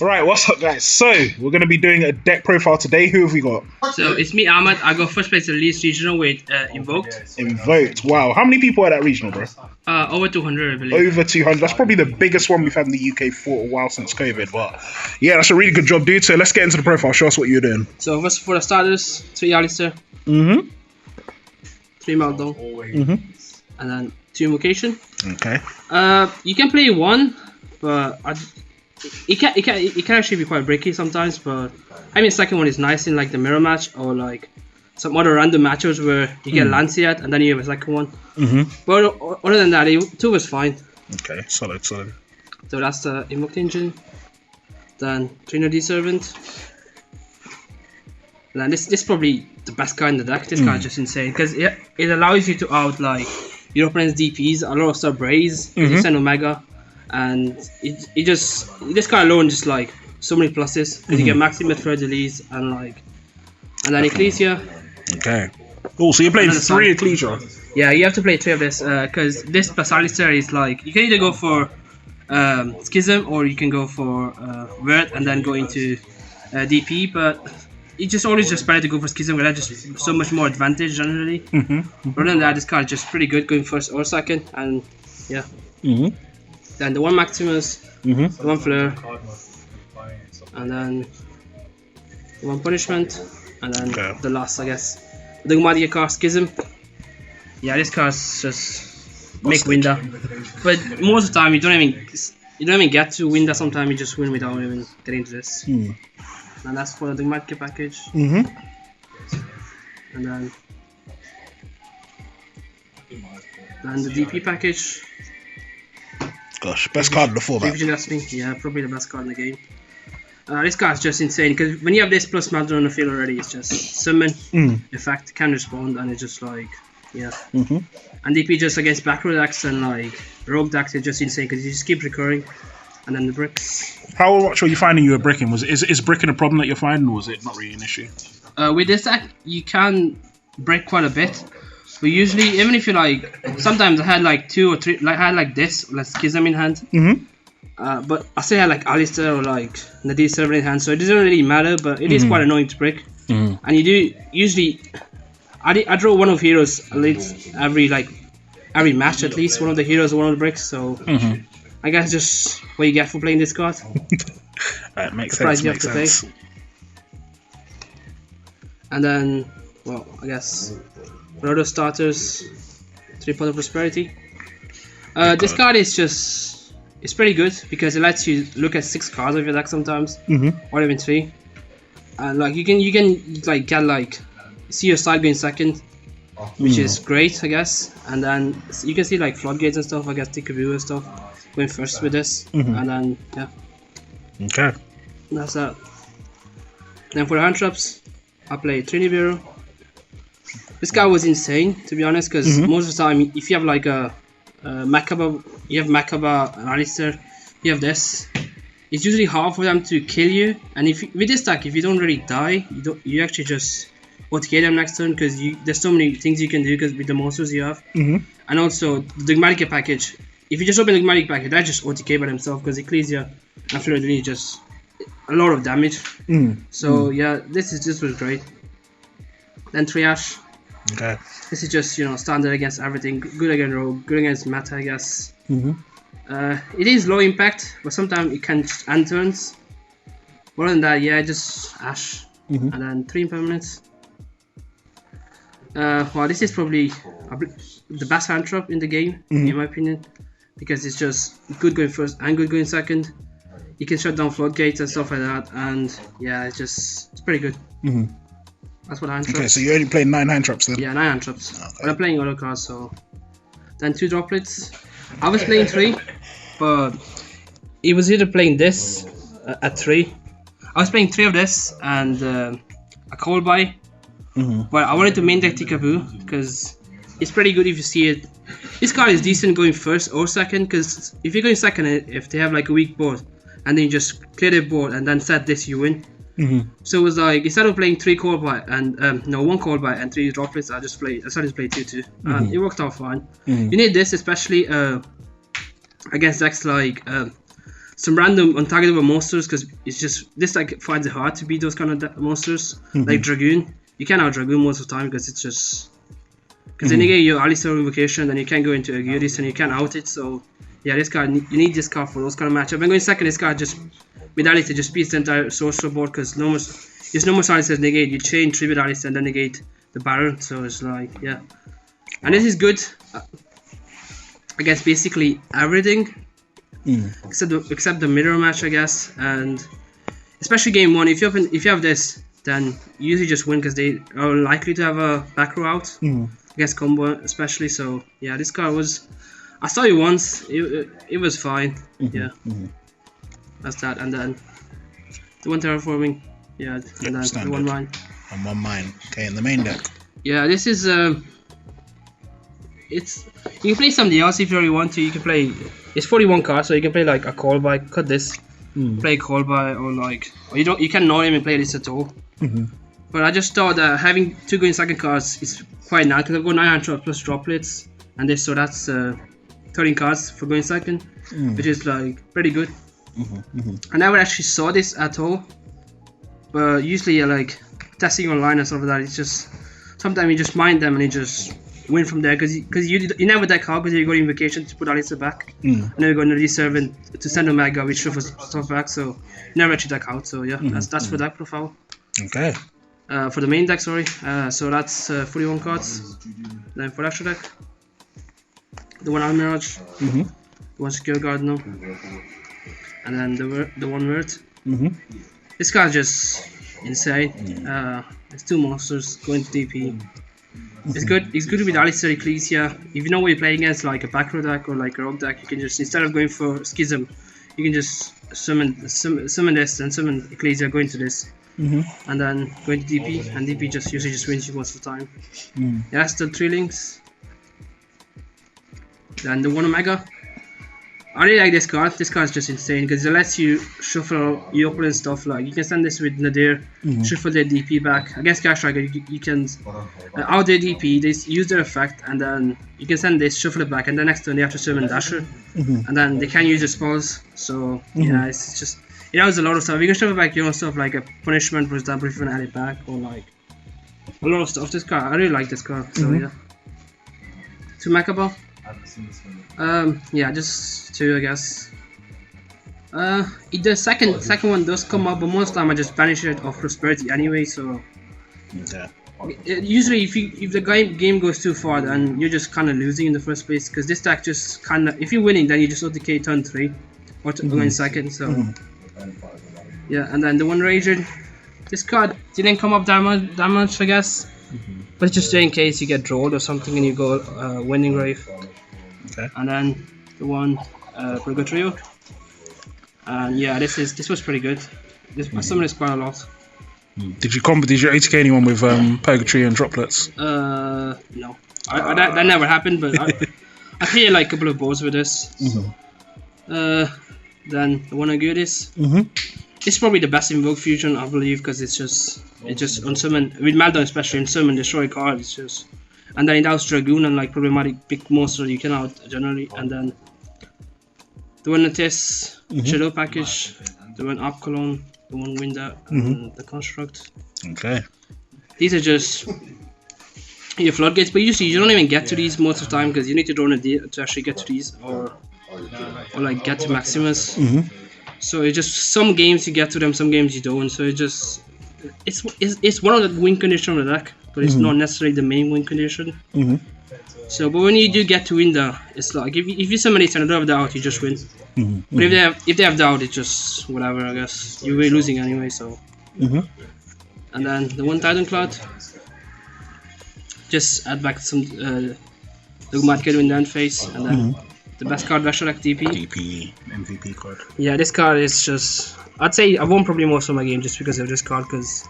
Alright, what's up guys? So, we're going to be doing a deck profile today. Who have we got? So, it's me, Ahmed. I got first place at least regional with Invoked. Invoked. Wow. How many people are at regional, bro? Over 200, I believe. Over 200. That's probably the biggest one we've had in the UK for a while since COVID. But yeah, that's a really good job, dude. So, let's get into the profile. Show us what you're doing. So, first for the starters, 3 Alistair. 3 Meltdown. And then 2 Invocation. Okay. You can play 1, but it can actually be quite breaky sometimes. But I mean, second one is nice in like the mirror match or like some other random matches where you get Lancet and then you have a second one. But other than that, 2 was fine. Okay, solid. So that's the Invoked Engine. Then Trainer D Servant. And then this is probably the best card in the deck. This card is just insane because it allows you to out like your opponent's DPs, a lot of sub raise, you send Omega, and this card alone just like so many pluses because you get Maximus for release and then Ecclesia. Okay. Cool. So you're playing 3 Ecclesia. Yeah, you have to play 3 of this because this plus Alistair is like you can either go for Schism or you can go for Word and then go into DP, but it's just always just better to go for Schism because that's just so much more advantage generally. Other than that, this card is just pretty good going first or second, and yeah. Then the 1 Maximus, the 1 Fleur, and then the 1 Punishment, and then the last, I guess, the Dogmatika Schism. Yeah, this card's just make Winda, but most of the time you don't even get to Winda. Sometimes you just win without even getting to this. And that's for the Dogmatika package. And then the DP package. Gosh, best card in the format. Yeah, probably the best card in the game. This card's just insane because when you have this plus Madron on the field already, it's just summon, effect, can respond, and it's just like, yeah. And DP just against back row decks and like rogue decks is just insane because you just keep recurring. And then the bricks. How much were you finding you were bricking? Is bricking a problem that you're finding, or was it not really an issue? With this deck, you can brick quite a bit. But usually, even if you like, sometimes I had like 2 or 3, like I had like this, like Schism in hand. But I still had like Alistair or like Nadir Server in hand, so it doesn't really matter. But it is quite annoying to brick. And you do usually, I draw one of heroes at least every match at least one of the heroes or one of the bricks. So. I guess just what you get for playing this card. That makes sense. And then, well, I guess for other starters, 3 Pot of Prosperity. This card is it's pretty good because it lets you look at 6 cards of your deck sometimes, or even 3. And like you can like get like see your side going second, which is great, I guess. And then you can see like floodgates and stuff. I guess Tikaboo and stuff. Going first with this, and then yeah. Okay. That's that. Then for the hand traps, I played Trini Bureau. This guy was insane, to be honest, because most of the time, if you have like a Makaba, you have Makaba and Alistair, you have this. It's usually hard for them to kill you, and with this deck, if you don't really die, you actually just OTK them next turn because there's so many things you can do because with the monsters you have, and also the Dogmatika package. If you just open the Dogmatika package, that just OTK by themselves because Ecclesia and Fleur de Lis just a lot of damage. So yeah, this was great. Then Triage. Okay. This is just standard against everything. Good against rogue, good against meta, I guess. It is low impact, but sometimes it can just end turns. More than that, yeah, just Ash, and then 3 impermanents. Well, this is probably the best hand trap in the game, in my opinion, because it's just good going first and good going second. You can shut down floodgates and stuff like that, and yeah, it's pretty good. That's what hand traps. Okay, so you only played 9 hand traps then? Yeah, 9 hand traps. Okay. But I'm playing other cards, so then 2 droplets. I was playing 3, but it was either playing this at 3. I was playing 3 of this and a Cold Buy. But I wanted to main deck Tikaboo because it's pretty good if you see it. This card is decent going first or second because if you're going second, if they have like a weak board and then you just clear their board and then set this, you win. So it was like instead of playing 3 Cold Buy and 1 Cold Buy and 3 droplets, I started to play 2 and it worked out fine. You need this especially against decks like some random untargetable monsters, because it's just this like finds it hard to beat those kind of monsters like Dragoon. You can't out Dragoon most of the time because it's just because then you get your Alistar invocation, then you can't go into Aguirre and you can't out it. So yeah, this card you need this card for those kind of matchup. I'm going second. This card just with Alistar just beats the entire sorcerer board because there's no more Alistar negate. You chain 3 with Alistar and then negate the Baron. So it's like yeah, and this is good against basically everything. Except the mirror match, I guess, and especially game 1. If you have this, then you usually just win because they are likely to have a back row out against combo, especially. So yeah, this card was. I saw it once. It was fine. Yeah, that's that, and then the one terraforming. Yeah, and then standard. the one mine. And 1 mine. Okay, in the main deck. Yeah, this is it's you can play something else if you really want to. You can play. It's 41 cards, so you can play like a call by. Cut this. Play call by, or like or you can not even play this at all. But I just thought that having 2 going second cards is quite nice because I've got 900 plus droplets, and this so that's 13 cards for going second, which is like pretty good. I never actually saw this at all, but usually like testing online and stuff like that, it's just sometimes you just mind them and you just win from there because you never deck out because you got invocation to put Alistar back, and then you're going to reserve it to send Omega which shuffles stuff back, so you never actually deck out. So yeah, that's for deck profile. Okay. For the main deck, sorry. So that's 41 cards. Then for extra deck, the one Arm Mirage, the one Secure Guard now, and then the one Word. This card's just insane. It's 2 monsters going to DP. It's good with Alistar Ecclesia. If you know what you're playing against, like a back row deck or like a rogue deck, you can just, instead of going for Schism, you can just summon this and summon Ecclesia, go into this, and then go into DP, and DP just usually just wins you most of the time. Yeah, that's the 3 links. Then the 1 Omega. I really like this card. This card is just insane because it lets you shuffle your opponent's stuff. Like you can send this with Nadir, shuffle their DP back. Against Cash Striker, you can out their DP, they use their effect, and then you can send this, shuffle it back, and then next turn they have to summon Dasher, and then they can't use their spells. So yeah, it's just it has a lot of stuff. You can shuffle back your own stuff, like a punishment, for example, if you want to add it back, or like a lot of stuff. This card, I really like this card. So yeah, 2 Macabre. Yeah, just 2, I guess. The second one does come up, but most of the time I just banish it off prosperity anyway. So usually, if the game goes too far, then you're just kind of losing in the first place. Because this deck just kind of, if you're winning, then you just OTK turn 3 or going second. So yeah, and then the one Rager. This card didn't come up that much, I guess. But just in case you get drawn or something and you go winning Rave. Okay. And then the one Purgatorio. And yeah, this was pretty good. I summoned this quite a lot. Did you ATK anyone with Purgatory and droplets? No. That never happened, but I played like a couple of boards with this. Then the one Aguirre's. It's probably the best Invoked fusion, I believe, because it's just unsummon with Maldon, especially unsummon destroy card. It's just, and then it outs Dragoon and like problematic big monster you can out generally, and then the one Atis, Shadow package, the one Up Cologne, the one Window, and the Construct. Okay. These are just your floodgates, but usually you don't even get to these most of the time because you need to draw a deal to actually get to these, or like get to Maximus. So it's just some games you get to them, some games you don't. So it's one of the win condition of the deck, but it's not necessarily the main win condition. So, but when you do get to Winda, it's like if you summon it and you don't have doubt, you just win. But if they have doubt, it's just whatever. I guess you're losing anyway. So, and then the one Titan Cloud, just add back some Dogmatika to end phase, and then. The best card Vesher like DPE MVP card. Yeah, this card is just. I'd say I won probably most of my game just because of this card, because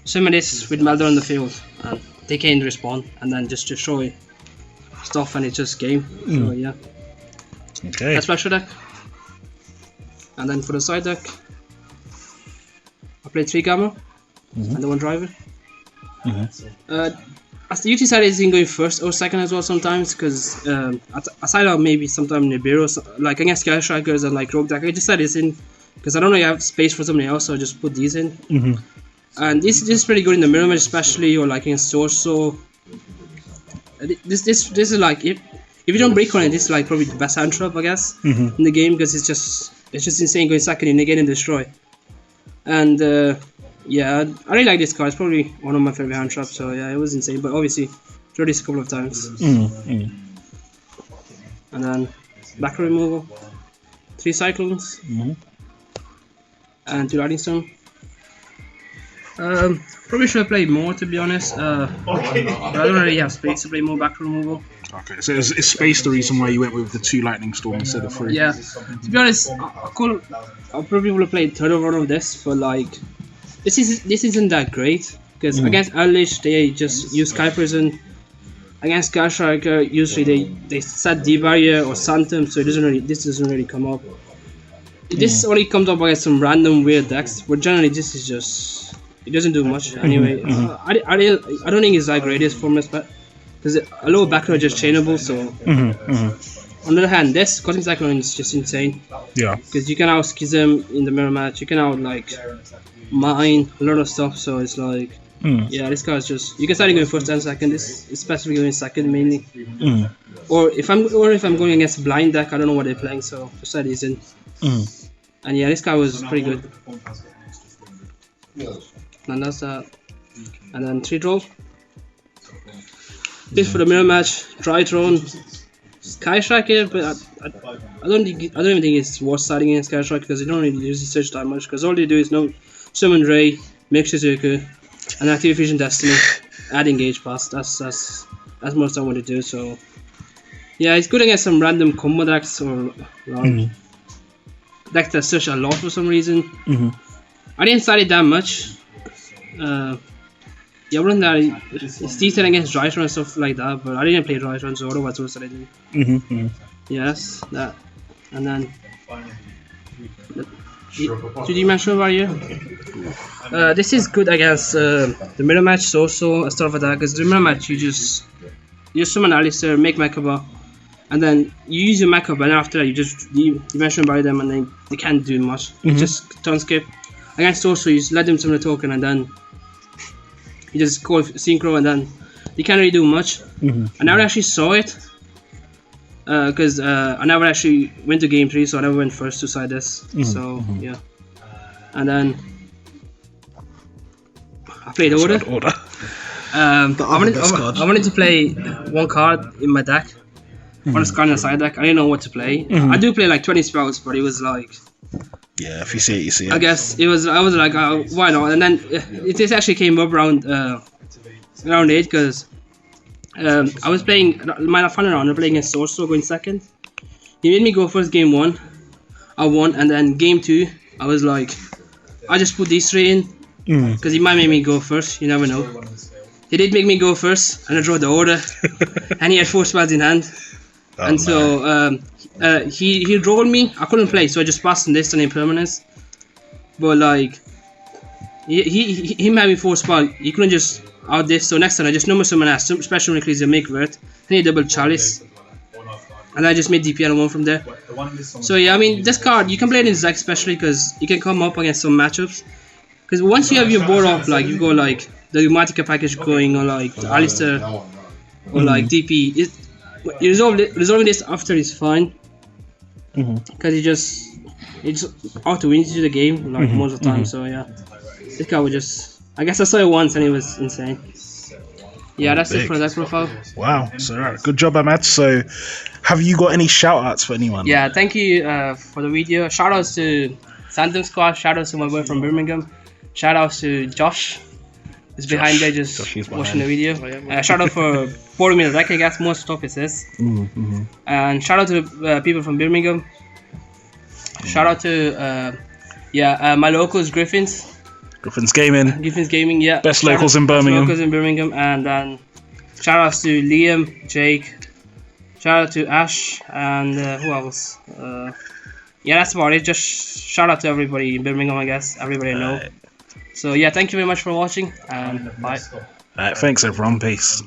summon this with Melder on the field and they can't respawn and then just destroy stuff and it's just game. So yeah. Okay. That's Vesher deck. And then for the side deck, I played 3 Gamma and the 1 Driver. as the UT side is in going first or second as well sometimes, because aside of maybe sometime Nibiru, like against Sky Strikers and like Rogue Deck, I just said this in because I don't really have space for somebody else, so I just put these in. And this is pretty good in the mirror match, especially, or like against Source. So this is like if you don't break on it, this is like probably the best hand trap, I guess, in the game, because it's just insane going second and negate and destroy. And yeah, I really like this card. It's probably one of my favorite hand traps. So yeah, it was insane. But obviously, tried this a couple of times. And then back removal, 3 Cyclones, and 2 Lightning Storm. Probably should have played more, to be honest. But I don't really have space to play more back removal. Okay, so is space the reason why you went with the 2 Lightning Storm instead of 3? Yeah, to be honest, I probably would have played third run of this, but like this isn't that great, because against Unleash they just use Kuipers, and against Sky Striker usually they set D barrier or Santum, so this doesn't really come up. This only comes up against some random weird decks, but generally this is just, it doesn't do much anyway. I don't think it's that great this format, but because a low back row is just chainable, so. On the other hand, this Cosmic Cyclone is just insane. Yeah. Because you can out Schism in the mirror match, you can out like mine a lot of stuff, so it's like yeah, this card is just, you can start going first and second. This is specifically going second mainly. Or if I'm going against a blind deck, I don't know what they're playing, so just that is in. And yeah, this guy was pretty good. And that's that. And then 3 draw. This for the mirror match, Tritron, Sky Striker, but I don't even think it's worth starting in Sky Striker, because they don't really use the search that much, because all they do is summon Ray, make Shizuku, and activate Fusion Destiny, add Engage Pass. That's most of the time what they do. So yeah, it's good against some random combo decks or decks that search a lot for some reason. I didn't start it that much. Yeah, other than that, it's decent against Drytron and stuff like that, but I didn't play Drytron, so otherwise what I do. Yes, that. And then 2D barrier. This is good against the mirror match, so stuff like that, because the mirror match you just summon Alistair, make Mechaba, and then you use your Mechaba, and after that you just dimension barrier them, and then they can't do much. You just turn skip. Against also, you just let them summon a token, and then you just call Synchro, and then they can't really do much. I never actually saw it, because I never actually went to game 3, so I never went first to side this. So yeah, and then I played Order. I wanted to play one card in my deck, one card in a side deck. I didn't know what to play. I do play like 20 spells, but it was like, yeah, if you see it, you see it. I guess it was. I was like, why not? And then it actually came up around 8, because I was playing my final round. I was playing against Sorcerer, going second. He made me go first game 1. I won, and then game 2, I was like, I just put these 3 in, because he might make me go first. You never know. He did make me go first, and I drew the Order, and he had 4 spells in hand. And so he rolled me. I couldn't play, so I just passed on this and impermanence. But like he had me 4 spells. He couldn't just out this. So next time I just normal summon as special increase and make Vert. Then he double Chalice, and I just made DP and won from there. So yeah, I mean this card you can play it in Zack especially because you can come up against some matchups. Because once you have your board off, like you go like the Dogmatika package going, or like the Alistair, or like DP. Resolving this after is fine, because it's auto wins you the game like most of the time. So yeah, this guy was just, I guess I saw it once and it was insane. Yeah, that's it for that profile. Wow, so good job, Ahmad. So have you got any shout outs for anyone? Yeah, thank you for the video. Shout outs to Santum Squad, shout outs to my boy from Birmingham, shout outs to Josh. It's behind there just watching the video. Shout out for pouring me the deck, I guess most stuff it says. And shout out to people from Birmingham. Shout out to my locals, Griffins Gaming, yeah. Best locals in Birmingham. And then shout outs to Liam, Jake. Shout out to Ash and who else? Yeah, that's about it. Just shout out to everybody in Birmingham, I guess. Everybody I know. So yeah, thank you very much for watching, and bye. Alright, thanks everyone. Peace.